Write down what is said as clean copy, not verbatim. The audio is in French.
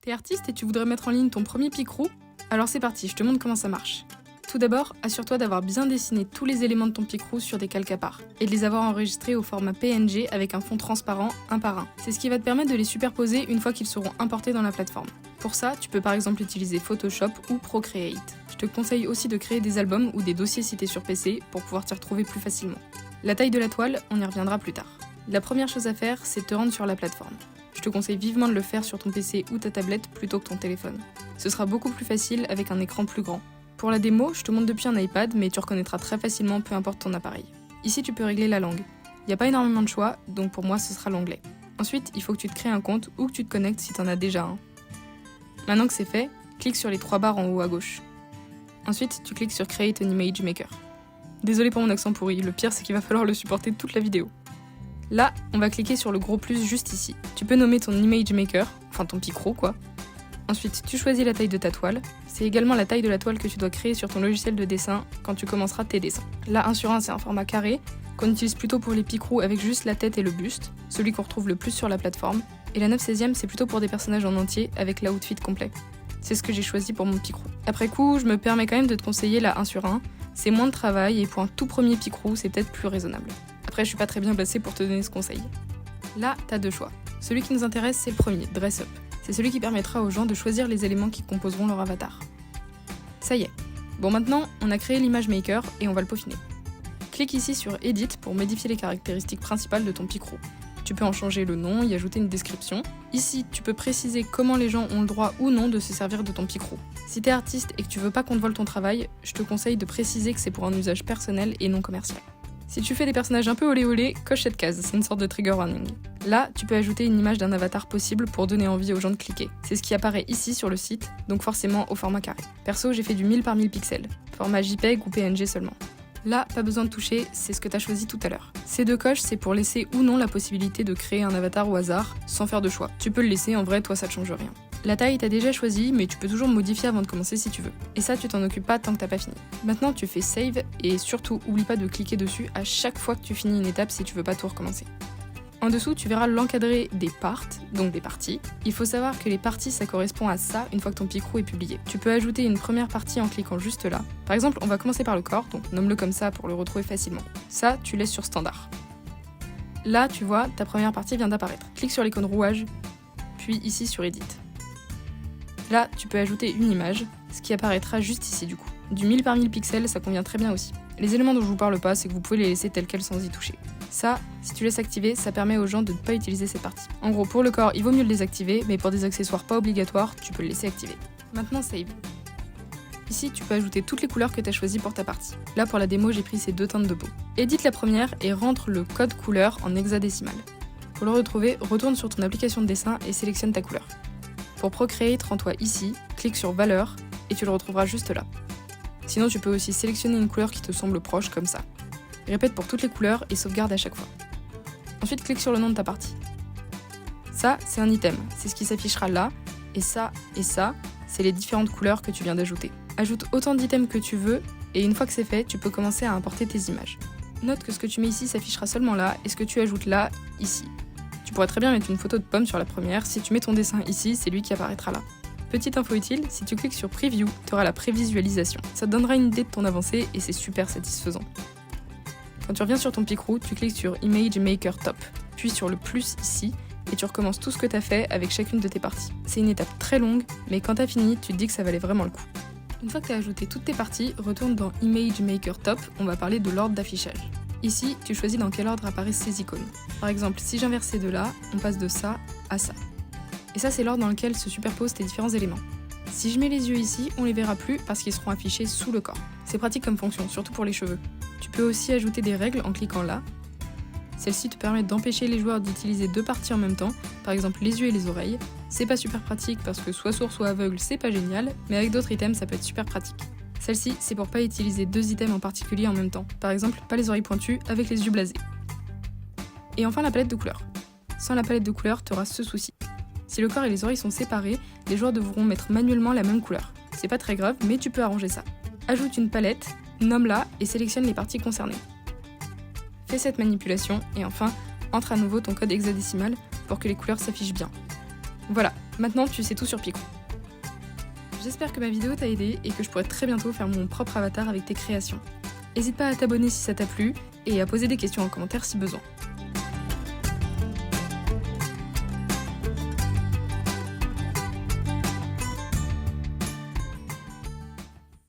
T'es artiste et tu voudrais mettre en ligne ton premier Picrou? Alors c'est parti, je te montre comment ça marche. Tout d'abord, assure-toi d'avoir bien dessiné tous les éléments de ton Picrou sur des calques à part et de les avoir enregistrés au format PNG avec un fond transparent un par un. C'est ce qui va te permettre de les superposer une fois qu'ils seront importés dans la plateforme. Pour ça, tu peux par exemple utiliser Photoshop ou Procreate. Je te conseille aussi de créer des albums ou des dossiers si t'es sur PC pour pouvoir t'y retrouver plus facilement. La taille de la toile, on y reviendra plus tard. La première chose à faire, c'est de te rendre sur la plateforme. Je te conseille vivement de le faire sur ton PC ou ta tablette plutôt que ton téléphone. Ce sera beaucoup plus facile avec un écran plus grand. Pour la démo, je te montre depuis un iPad, mais tu reconnaîtras très facilement peu importe ton appareil. Ici, tu peux régler la langue. Il n'y a pas énormément de choix, donc pour moi, ce sera l'anglais. Ensuite, il faut que tu te crées un compte ou que tu te connectes si tu en as déjà un. Maintenant que c'est fait, clique sur les 3 barres en haut à gauche. Ensuite, tu cliques sur Create an Image Maker. Désolé pour mon accent pourri, le pire c'est qu'il va falloir le supporter toute la vidéo. Là, on va cliquer sur le gros plus juste ici. Tu peux nommer ton Image Maker, enfin ton Picrou quoi. Ensuite, tu choisis la taille de ta toile. C'est également la taille de la toile que tu dois créer sur ton logiciel de dessin quand tu commenceras tes dessins. Là, 1 sur 1, c'est un format carré, qu'on utilise plutôt pour les Picrous avec juste la tête et le buste, celui qu'on retrouve le plus sur la plateforme. Et la 9/16e, c'est plutôt pour des personnages en entier avec l'outfit complet. C'est ce que j'ai choisi pour mon Picrou. Après coup, je me permets quand même de te conseiller la 1 sur 1. C'est moins de travail et pour un tout premier Picrou, c'est peut-être plus raisonnable. Après, je suis pas très bien placée pour te donner ce conseil. Là, t'as 2 choix. Celui qui nous intéresse, c'est le premier, Dress Up. C'est celui qui permettra aux gens de choisir les éléments qui composeront leur avatar. Ça y est. Bon, maintenant, on a créé l'image maker et on va le peaufiner. Clique ici sur Edit pour modifier les caractéristiques principales de ton Picrou. Tu peux en changer le nom, y ajouter une description. Ici, tu peux préciser comment les gens ont le droit ou non de se servir de ton Picrou. Si t'es artiste et que tu veux pas qu'on te vole ton travail, je te conseille de préciser que c'est pour un usage personnel et non commercial. Si tu fais des personnages un peu olé olé, coche cette case, c'est une sorte de trigger warning. Là, tu peux ajouter une image d'un avatar possible pour donner envie aux gens de cliquer. C'est ce qui apparaît ici sur le site, donc forcément au format carré. Perso, j'ai fait du 1000 par 1000 pixels, format JPEG ou PNG seulement. Là, pas besoin de toucher, c'est ce que t'as choisi tout à l'heure. Ces 2 coches, c'est pour laisser ou non la possibilité de créer un avatar au hasard, sans faire de choix. Tu peux le laisser, en vrai, toi ça te change rien. La taille, t'as déjà choisi, mais tu peux toujours modifier avant de commencer si tu veux. Et ça, tu t'en occupes pas tant que t'as pas fini. Maintenant, tu fais save, et surtout, oublie pas de cliquer dessus à chaque fois que tu finis une étape si tu veux pas tout recommencer. En dessous, tu verras l'encadré des parts, donc des parties. Il faut savoir que les parties, ça correspond à ça une fois que ton Picrou est publié. Tu peux ajouter une première partie en cliquant juste là. Par exemple, on va commencer par le corps, donc nomme-le comme ça pour le retrouver facilement. Ça, tu laisses sur standard. Là, tu vois, ta première partie vient d'apparaître. Clique sur l'icône rouage, puis ici sur Edit. Là, tu peux ajouter une image, ce qui apparaîtra juste ici du coup. Du 1000 par 1000 pixels, ça convient très bien aussi. Les éléments dont je vous parle pas, c'est que vous pouvez les laisser tels quels sans y toucher. Ça, si tu laisses activer, ça permet aux gens de ne pas utiliser cette partie. En gros, pour le corps, il vaut mieux le désactiver, mais pour des accessoires pas obligatoires, tu peux le laisser activer. Maintenant, save. Ici, tu peux ajouter toutes les couleurs que tu as choisies pour ta partie. Là, pour la démo, j'ai pris ces 2 teintes de peau. Édite la première et rentre le code couleur en hexadécimal. Pour le retrouver, retourne sur ton application de dessin et sélectionne ta couleur. Pour Procreate, rends-toi ici, clique sur Valeur et tu le retrouveras juste là. Sinon, tu peux aussi sélectionner une couleur qui te semble proche comme ça. Répète pour toutes les couleurs et sauvegarde à chaque fois. Ensuite, clique sur le nom de ta partie. Ça, c'est un item, c'est ce qui s'affichera là, et ça, c'est les différentes couleurs que tu viens d'ajouter. Ajoute autant d'items que tu veux, et une fois que c'est fait, tu peux commencer à importer tes images. Note que ce que tu mets ici s'affichera seulement là, et ce que tu ajoutes là, ici. Tu pourrais très bien mettre une photo de pomme sur la première, si tu mets ton dessin ici, c'est lui qui apparaîtra là. Petite info utile, si tu cliques sur Preview, tu auras la prévisualisation. Ça te donnera une idée de ton avancée, et c'est super satisfaisant. Quand tu reviens sur ton Picrou, tu cliques sur Image Maker Top, puis sur le plus ici, et tu recommences tout ce que tu as fait avec chacune de tes parties. C'est une étape très longue, mais quand tu as fini, tu te dis que ça valait vraiment le coup. Une fois que tu as ajouté toutes tes parties, retourne dans Image Maker Top, on va parler de l'ordre d'affichage. Ici, tu choisis dans quel ordre apparaissent ces icônes. Par exemple, si j'inverse ces 2 là, on passe de ça à ça. Et ça, c'est l'ordre dans lequel se superposent tes différents éléments. Si je mets les yeux ici, on les verra plus parce qu'ils seront affichés sous le corps. C'est pratique comme fonction, surtout pour les cheveux. Tu peux aussi ajouter des règles en cliquant là. Celles-ci te permettent d'empêcher les joueurs d'utiliser 2 parties en même temps, par exemple les yeux et les oreilles. C'est pas super pratique parce que soit sourd soit aveugle, c'est pas génial, mais avec d'autres items, ça peut être super pratique. Celle-ci, c'est pour pas utiliser 2 items en particulier en même temps. Par exemple, pas les oreilles pointues avec les yeux blasés. Et enfin la palette de couleurs. Sans la palette de couleurs, tu auras ce souci. Si le corps et les oreilles sont séparés, les joueurs devront mettre manuellement la même couleur. C'est pas très grave, mais tu peux arranger ça. Ajoute une palette, nomme-la et sélectionne les parties concernées. Fais cette manipulation et enfin, entre à nouveau ton code hexadécimal pour que les couleurs s'affichent bien. Voilà, maintenant tu sais tout sur Picroux. J'espère que ma vidéo t'a aidé et que je pourrai très bientôt faire mon propre avatar avec tes créations. N'hésite pas à t'abonner si ça t'a plu et à poser des questions en commentaire si besoin.